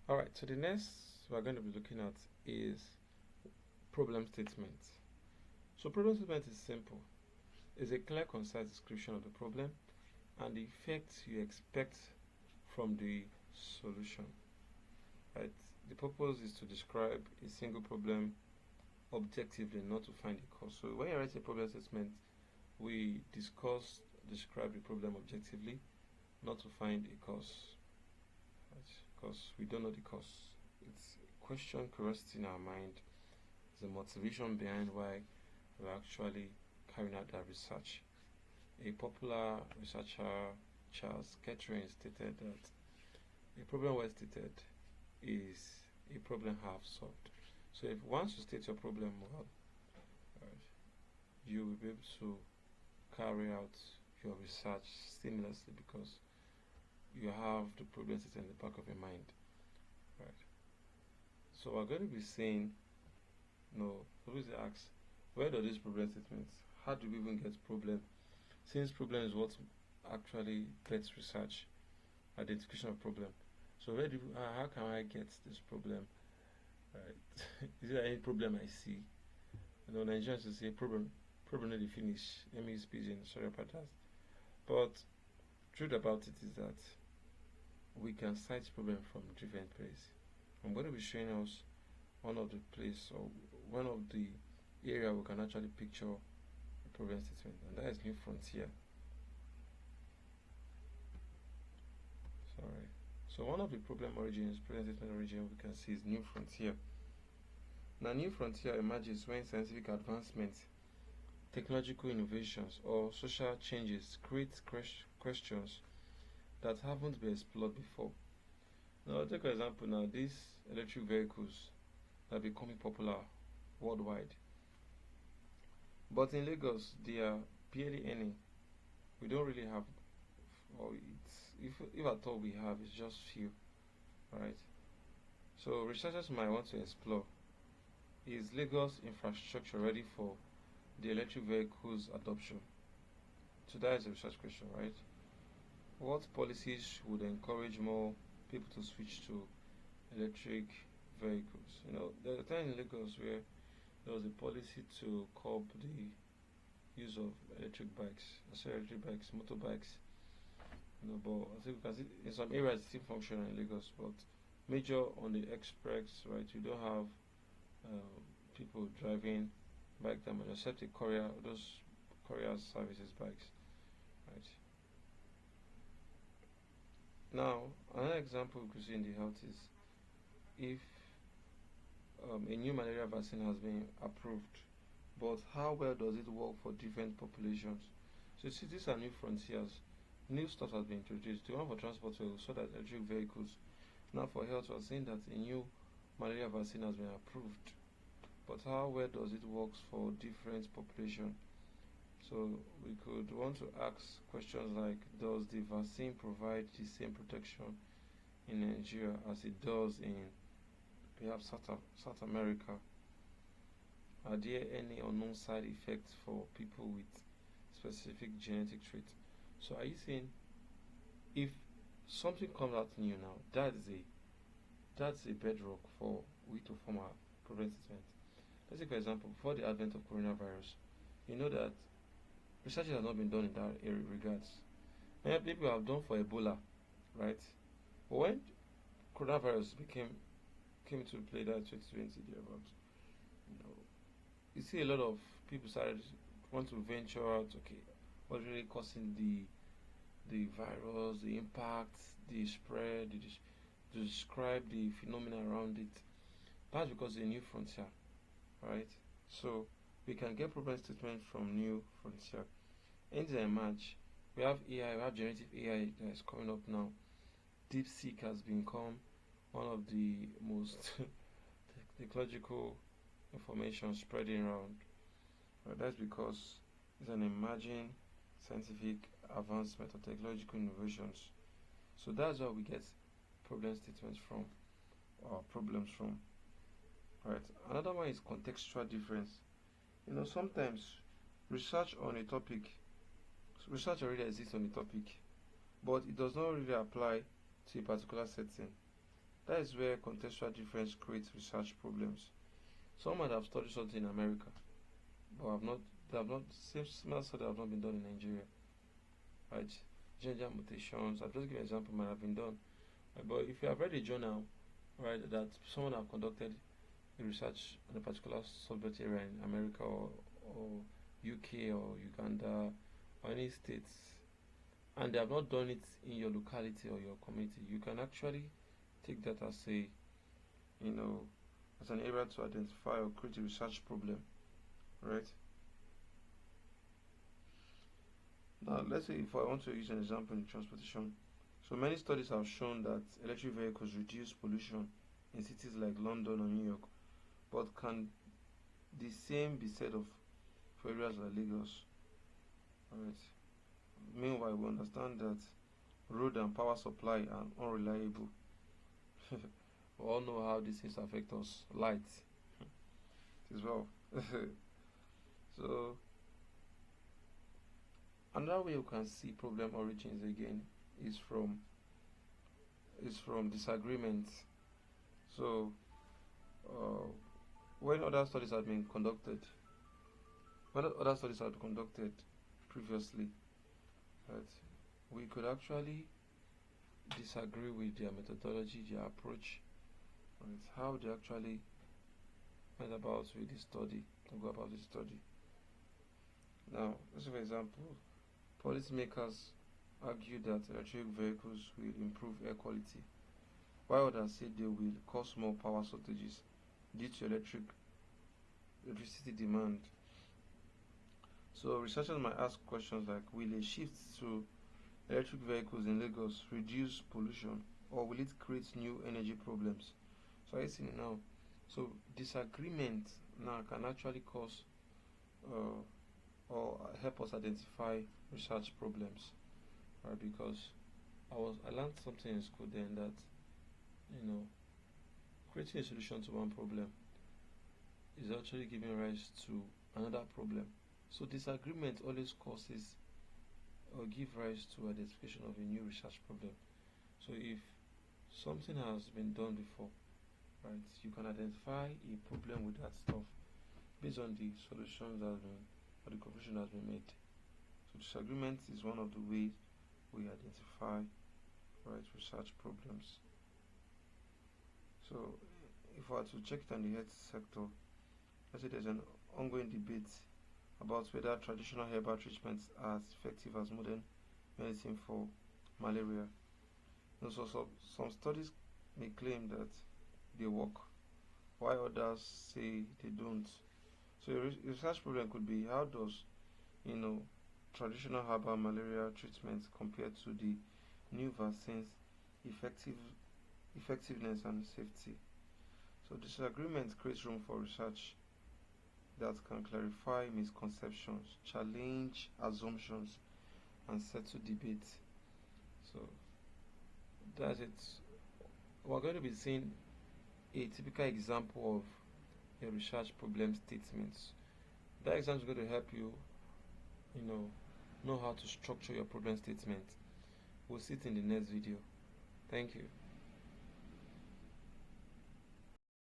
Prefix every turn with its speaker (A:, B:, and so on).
A: Alright, so the next we're going to be looking at is problem statement. So problem statement is simple. It's a clear, concise description of the problem and the effects you expect from the solution. Right? The purpose is to describe a single problem objectively, not to find a cause. So when you write a problem statement, we describe the problem objectively, not to find a cause. Right? Because we don't know the cause. It's a question, curiosity in our mind. It's the motivation behind why we're actually carrying out that research. A popular researcher, Charles Kettering, stated that a problem well stated is a problem half solved. So if once you state your problem well, you will be able to carry out your research seamlessly because you have the problem stated in the back of your mind. Right. So we're going to be saying, always ask, where do these problem statements? How do we even get problem? Since problem is what actually gets research, identification of problem. So how can I get this problem? Right? Is there any problem I see? Nigerians will say problem not the finish. Let me use pigeon. Sorry about that. But truth about it is that we can cite problem from different places. I'm going to be showing us one of the place or one of the area we can actually picture a problem statement, and that is New Frontier. Sorry. So one of the problem statement origin we can see is New Frontier. Now, New Frontier emerges when scientific advancements, technological innovations, or social changes create questions that haven't been explored before. Now, take an example now, these electric vehicles are becoming popular worldwide. But in Lagos, they are barely any. We don't really have, or if at all we have, it's just few, right? So researchers might want to explore: is Lagos infrastructure ready for the electric vehicles adoption? So that is a research question, right? What policies would encourage more people to switch to electric vehicles? There was a time in Lagos where there was a policy to curb the use of electric bikes. I say electric bikes, motorbikes. But I think because in some areas it's still functional in Lagos, but major on the express, right? You don't have people driving bike them except a courier, those courier services bikes, right? Now, another example we could see in the health is if a new malaria vaccine has been approved, but how well does it work for different populations? So see, these are new frontiers. New stuff has been introduced. The one for transport, we saw that electric vehicles. Now for health, we're saying that a new malaria vaccine has been approved, but how well does it work for different populations? So we could want to ask questions like, does the vaccine provide the same protection in Nigeria as it does in perhaps South America? Are there any unknown side effects for people with specific genetic traits? So are you saying if something comes out new now, that's a bedrock for we to form our problem statement? Let's say, for example, before the advent of coronavirus, you know that research has not been done in that regards. Many people have done for Ebola, right? But when coronavirus came into play, that 2020 thereabouts, you see a lot of people started want to venture out. Okay, what's really causing the virus, the impact, the spread, to describe the phenomena around it. That's because it's a new frontier, right? So we can get problem statement from new frontier. In the emerge, we have AI, we have generative AI that is coming up now. DeepSeek has become one of the most technological information spreading around. That's because it's an emerging scientific advancement or technological innovations. So that's where we get problem statements from, or problems from. Right. Another one is contextual difference. Sometimes research already exists on a topic, but it does not really apply to a particular setting. That is where contextual difference creates research problems. Some might have studied something in America, but similar studies have not been done in Nigeria. Right? Gender mutations, I'll just give an example, might have been done. Right? But if you have read a journal, right, that someone have conducted a research on a particular subject area in America or UK or Uganda or any states, and they have not done it in your locality or your community, you can actually take that as as an area to identify or create a research problem, right? Now, let's say if I want to use an example in transportation, so many studies have shown that electric vehicles reduce pollution in cities like London or New York, but can the same be said of for areas like Lagos? Alright. Meanwhile, we understand that road and power supply are unreliable. We all know how these things affect us. Light as well. So another way you can see problem origins again is from disagreements. So when other studies have been conducted, previously, that we could actually disagree with their methodology, their approach, and how they actually went about with the study, to go about the study. Now, just for example, policymakers argue that electric vehicles will improve air quality, while others say they will cause more power shortages due to electricity demand. So researchers might ask questions like, will a shift to electric vehicles in Lagos reduce pollution, or will it create new energy problems? So I see now. So disagreement now can actually cause or help us identify research problems, right? Because I learned something in school then that creating a solution to one problem is actually giving rise to another problem. So disagreement always causes or give rise to identification of a new research problem. So if something has been done before, right, you can identify a problem with that stuff based on the solutions that have been or the conclusion that has been made. So disagreement is one of the ways we identify research problems. So if I were to check it on the health sector, let's say there's an ongoing debate about whether traditional herbal treatments are as effective as modern medicine for malaria. So some studies may claim that they work, while others say they don't. So a research problem could be, how does traditional herbal malaria treatments compare to the new vaccines effectiveness and safety? So disagreement creates room for research that can clarify misconceptions, challenge assumptions, and settle debate. So that's it. We're going to be seeing a typical example of a research problem statement. That example is going to help you, know how to structure your problem statement. We'll see it in the next video. Thank you.